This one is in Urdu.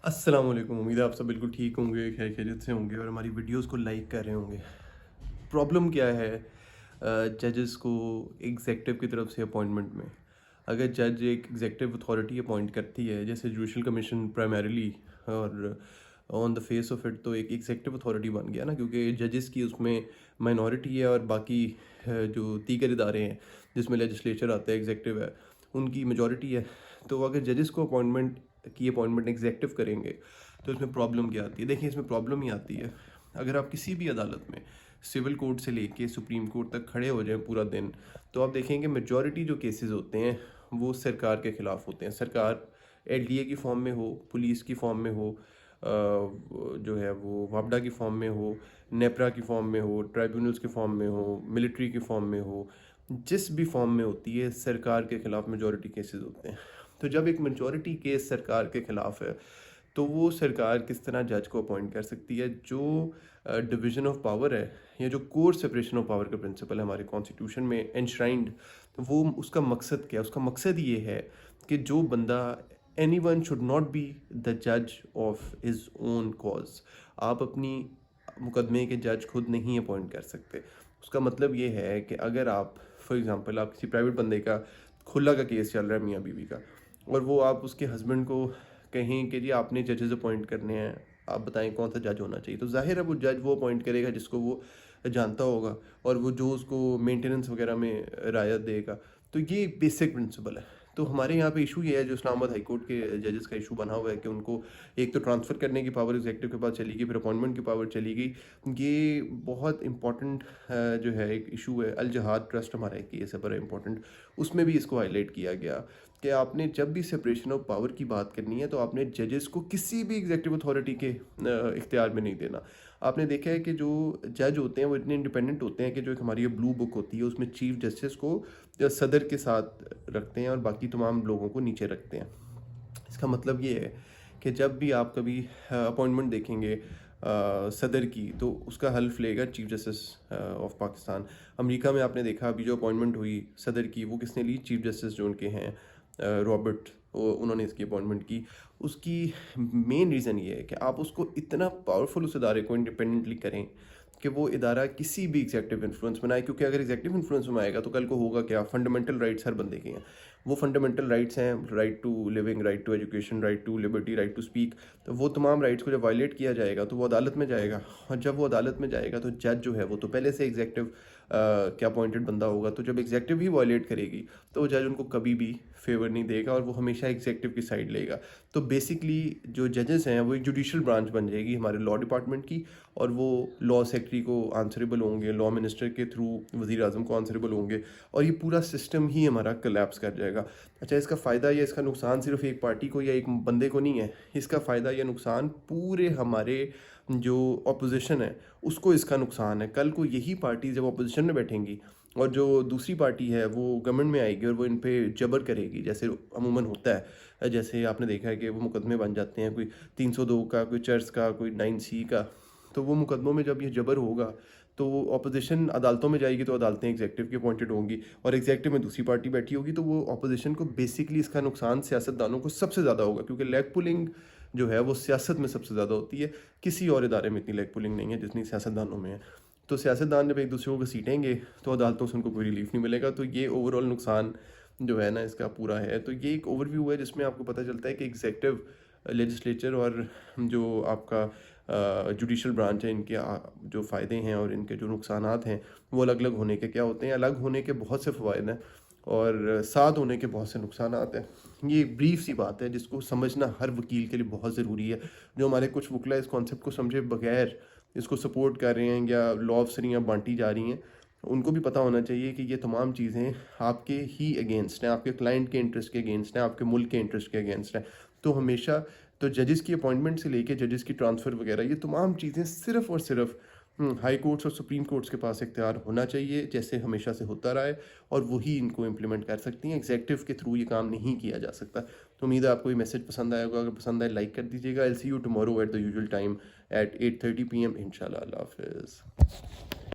السلام علیکم. امید ہے آپ سب بالکل ٹھیک ہوں گے, خیر خیریت سے ہوں گے اور ہماری ویڈیوز کو لائک کر رہے ہوں گے. پرابلم کیا ہے ججز کو ایگزیکٹو کی طرف سے اپوائنٹمنٹ میں؟ اگر جج ایک ایگزیکٹو اتھارٹی اپوائنٹ کرتی ہے جیسے جوڈیشل کمیشن پرائمریلی, اور آن دا فیس آف اٹ تو ایک ایگزیکٹو اتھارٹی بن گیا نا, کیونکہ ججز کی اس میں مائنورٹی ہے اور باقی جو دیگر ادارے ہیں جس میں لیجسلیچر آتا ہے, ایگزیکٹو ہے, ان کی میجورٹی ہے. تو اگر ججز کو اپوائنٹمنٹ ایگزیکٹو کریں گے تو اس میں پرابلم کیا آتی ہے؟ دیکھیں, اس میں پرابلم ہی آتی ہے اگر آپ کسی بھی عدالت میں سول کورٹ سے لے کے سپریم کورٹ تک کھڑے ہو جائیں پورا دن, تو آپ دیکھیں کہ میجورٹی جو کیسز ہوتے ہیں وہ سرکار کے خلاف ہوتے ہیں. سرکار ایل ڈی اے کی فارم میں ہو, پولیس کی فارم میں ہو, جو ہے وہ وابڈا کی فارم میں ہو, نیپرا کی فارم میں ہو, ٹرائیبیونلز کی فارم میں ہو, ملٹری کی فارم میں ہو, جس بھی فارم میں ہوتی ہے سرکار کے خلاف میجورٹی کیسز ہوتے ہیں. تو جب ایک میجورٹی کیس سرکار کے خلاف ہے تو وہ سرکار کس طرح جج کو اپوائنٹ کر سکتی ہے؟ جو ڈویژن آف پاور ہے یا جو کور سپریشن آف پاور کا پرنسپل ہے ہمارے کانسٹیٹیوشن میں انشرائنڈ, وہ اس کا مقصد کیا ہے؟ اس کا مقصد یہ ہے کہ جو بندہ any one should not be the جج آف ہز اون کاز. آپ اپنی مقدمے کے جج خود نہیں اپوائنٹ کر سکتے. اس کا مطلب یہ ہے کہ اگر آپ فار ایگزامپل آپ کسی پرائیویٹ بندے کا کھلا کا کیس چل رہا ہے میاں بیوی کا, اور وہ آپ اس کے ہسبینڈ کو کہیں کہ جی آپ نے ججز اپوائنٹ کرنے ہیں, آپ بتائیں کون سا جج ہونا چاہیے, تو ظاہر ہے وہ جج وہ اپوائنٹ کرے گا جس کو وہ جانتا ہوگا اور وہ جو اس کو مینٹیننس وغیرہ میں رعایت دے گا. تو یہ ایک بیسک پرنسپل ہے. تو ہمارے یہاں پہ ایشو یہ ہے, جو اسلام آباد ہائی کورٹ کے ججز کا ایشو بنا ہوا ہے, کہ ان کو ایک تو ٹرانسفر کرنے کی پاور ایگزیکٹو کے پاس چلی گئی, پھر اپوائنٹمنٹ کی پاور چلی گئی. یہ بہت امپورٹنٹ جو ہے ایک ایشو ہے. الجہاد ٹرسٹ ہمارا ایک کیس ہے بڑا امپورٹنٹ, اس میں بھی اس کو ہائی لائٹ کیا گیا کہ آپ نے جب بھی سپریشن آف پاور کی بات کرنی ہے تو آپ نے ججز کو کسی بھی ایگزیکٹو اتھارٹی کے اختیار میں نہیں دینا. آپ نے دیکھا ہے کہ جو جج ہوتے ہیں وہ اتنے انڈیپینڈنٹ ہوتے ہیں کہ جو ایک ہماری بلو بک ہوتی ہے اس میں چیف جسٹس کو صدر کے ساتھ رکھتے ہیں اور باقی تمام لوگوں کو نیچے رکھتے ہیں. اس کا مطلب یہ ہے کہ جب بھی آپ کبھی اپوائنٹمنٹ دیکھیں گے صدر کی, تو اس کا حلف لے گا چیف جسٹس آف پاکستان. امریکہ میں آپ نے دیکھا ابھی جو اپوائنٹمنٹ ہوئی صدر کی, وہ کس نے لی؟ چیف جسٹس جو ان کے ہیں رابرٹ, انہوں نے اس کی اپوائنٹمنٹ کی. اس کی مین ریزن یہ ہے کہ آپ اس کو اتنا پاورفل اس ادارے کو انڈیپینڈنٹلی کریں کہ وہ ادارہ کسی بھی ایگزیکٹو انفلوئنس میں نہ آئے, کیونکہ اگر ایگزیکٹو انفلوئنس میں آئے گا تو کل کو ہوگا کیا؟ فنڈامنٹل رائٹس ہر بندے کے ہیں. وہ فنڈامنٹل رائٹس ہیں, right to living, right to education, right to liberty, right to speak. تو وہ تمام رائٹس کو جب وائلیٹ کیا جائے گا تو وہ عدالت میں جائے گا, اور جب وہ عدالت میں جائے گا تو جج جو ہے وہ تو پہلے سے ایگزیکٹو کیا اپوائنٹڈ بندہ ہوگا, تو جب ایگزیکٹو ہی وائلیٹ کرے گی تو وہ جج ان کو کبھی بھی فیور نہیں دے گا اور وہ ہمیشہ ایگزیکٹو کی سائڈ لے گا. تو بیسکلی جو ججز ہیں وہ ایک جوڈیشل برانچ بن جائے گی ہمارے لاء ڈپارٹمنٹ کی, اور وہ لاء سیکرٹری کو آنسریبل ہوں گے, لاء منسٹر کے تھرو وزیر اعظم کو آنسریبل ہوں گے, اور یہ پورا سسٹم ہی ہمارا کلیپس کر جائے گا. اچھا, اس کا فائدہ یا اس کا نقصان صرف ایک پارٹی کو یا ایک بندے کو نہیں ہے, اس کا فائدہ یا نقصان پورے ہمارے جو اپوزیشن ہے اس کو اس کا نقصان ہے. کل کو یہی پارٹی جب اپوزیشن میں بیٹھیں گی اور جو دوسری پارٹی ہے وہ گورنمنٹ میں آئے گی اور وہ ان پہ جبر کرے گی, جیسے عموماً ہوتا ہے, جیسے آپ نے دیکھا ہے کہ وہ مقدمے بن جاتے ہیں, کوئی 302 کا, کوئی چرچ کا, کوئی 9C کا. تو وہ مقدموں میں جب یہ جبر ہوگا تو اپوزیشن عدالتوں میں جائے گی تو عدالتیں ایگزیکٹو کی اپوائنٹڈ ہوں گی, اور ایگزیکٹو میں دوسری پارٹی بیٹھی ہوگی, تو وہ اپوزیشن کو بیسکلی اس کا نقصان سیاستدانوں کو سب سے زیادہ ہوگا, کیونکہ لیگ پولنگ جو ہے وہ سیاست میں سب سے زیادہ ہوتی ہے. کسی اور ادارے میں اتنی لیگ پولنگ نہیں ہے جتنی سیاستدانوں میں ہے. تو سیاستدان جب ایک دوسرے کو سیٹیں گے تو عدالتوں سے ان کو کوئی ریلیف نہیں ملے گا. تو یہ اوور آل نقصان جو ہے نا اس کا پورا ہے. تو یہ ایک اوور ویو ہے جس میں آپ کو پتہ چلتا ہے کہ ایگزیکٹو لیجسلیچر اور جو آپ کا جوڈیشل برانچ ہے, ان کے جو فائدے ہیں اور ان کے جو نقصانات ہیں وہ الگ الگ ہونے کے کیا ہوتے ہیں. الگ ہونے کے بہت سے فوائد ہیں اور ساتھ ہونے کے بہت سے نقصانات ہیں. یہ بریف سی بات ہے جس کو سمجھنا ہر وکیل کے لیے بہت ضروری ہے. جو ہمارے کچھ وکلا اس کانسیپٹ کو سمجھے بغیر اس کو سپورٹ کر رہے ہیں یا لا افسریاں بانٹی جا رہی ہیں, ان کو بھی پتہ ہونا چاہیے کہ یہ تمام چیزیں آپ کے ہی اگینسٹ ہیں, آپ کے کلائنٹ کے انٹرسٹ کے اگینسٹ ہیں, آپ کے ملک کے انٹرسٹ کے اگینسٹ ہیں. تو ہمیشہ تو ججز کی اپوائنٹمنٹ سے لے کے ججز کی ٹرانسفر وغیرہ یہ تمام چیزیں صرف اور صرف ہائی کورٹس اور سپریم کورٹس کے پاس اختیار ہونا چاہیے, جیسے ہمیشہ سے ہوتا رہا ہے, اور وہی ان کو امپلیمنٹ کر سکتی ہیں. ایگزیکٹو کے تھرو یہ کام نہیں کیا جا سکتا. تو امید ہے آپ کو یہ میسج پسند آئے گا. اگر پسند آئے لائک کر دیجیے گا. I'll see you tomorrow at the usual time at 8:30 PM انشاءاللہ. اللہ حافظ.